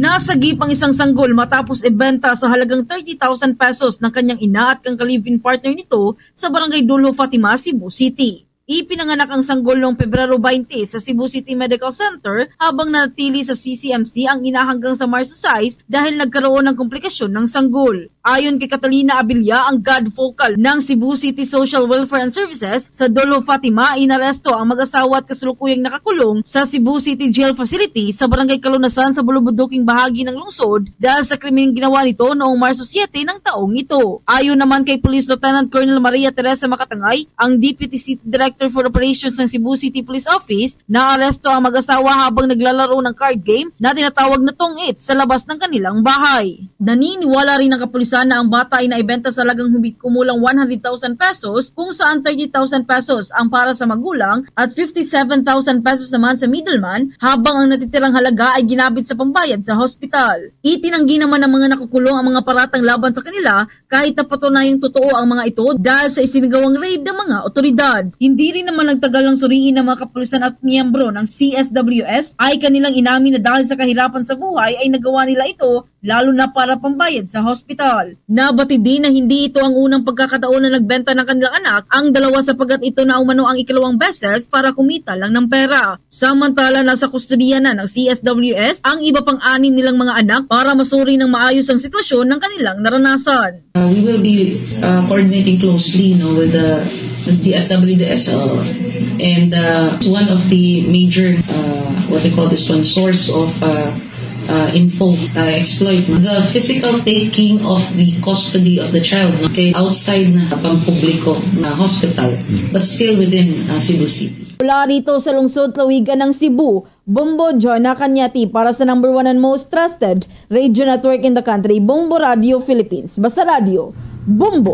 Nasagip ang isang sanggol matapos ibenta sa halagang 30,000 pesos ng kanyang ina at kang ka-live-in partner nito sa Barangay Dulho Fatima, Cebu City. Ipinanganak ang sanggol noong Pebrero 20 sa Cebu City Medical Center habang nanatili sa CCMC ang ina hanggang sa Marso 6 dahil nagkaroon ng komplikasyon ng sanggol. Ayon kay Catalina Abilia, ang God Focal ng Cebu City Social Welfare and Services sa Dulho Fatima, inaresto ang mag-asawa at kasalukuyang nakakulong sa Cebu City Jail Facility sa Barangay Kalunasan sa bulubuduking bahagi ng lungsod dahil sa krimeng ginawa nito noong Marso 7 ng taong ito. Ayon naman kay Police Lieutenant Colonel Maria Teresa Makatangay, ang Deputy City Director for Operations ng Cebu City Police Office, naaresto ang mag-asawa habang naglalaro ng card game na tinatawag na tong-it sa labas ng kanilang bahay. Naniniwala rin ang kapulisan na ang bata ay naibenta sa halagang humit kumulang 100,000 pesos kung saan 30,000 pesos ang para sa magulang at 57,000 pesos naman sa middleman habang ang natitirang halaga ay ginabit sa pambayad sa hospital. Itinanggi naman ng mga nakukulong ang mga paratang laban sa kanila kahit na patunayang totoo ang mga ito dahil sa isinagawang raid ng mga otoridad. Hindi rin naman nagtagal ng suriin ng mga kapulisan at miyembro ng CSWS ay kanilang inamin na dahil sa kahirapan sa buhay ay nagawa nila ito lalo na para pambayad sa hospital. Nabatid din na hindi ito ang unang pagkakataon na nagbenta ng kanilang anak, ang dalawa sapagkat ito na umano ang ikalawang beses para kumita lang ng pera. Samantala nasa kustudiya na ng CSWS ang iba pang 6 nilang mga anak para masuri ng maayos ang sitwasyon ng kanilang naranasan. We will be coordinating closely with the DSWS and one of the major source of info exploit the physical taking of the custody of the child outside na pampubliko na hospital but still within Cebu City. Mula rito sa lungsod Tlawigan ng Cebu, Bombo Jonah Cañati para sa number 1 and most trusted radio network in the country, Bombo Radio Philippines. Basta Radio, Bombo!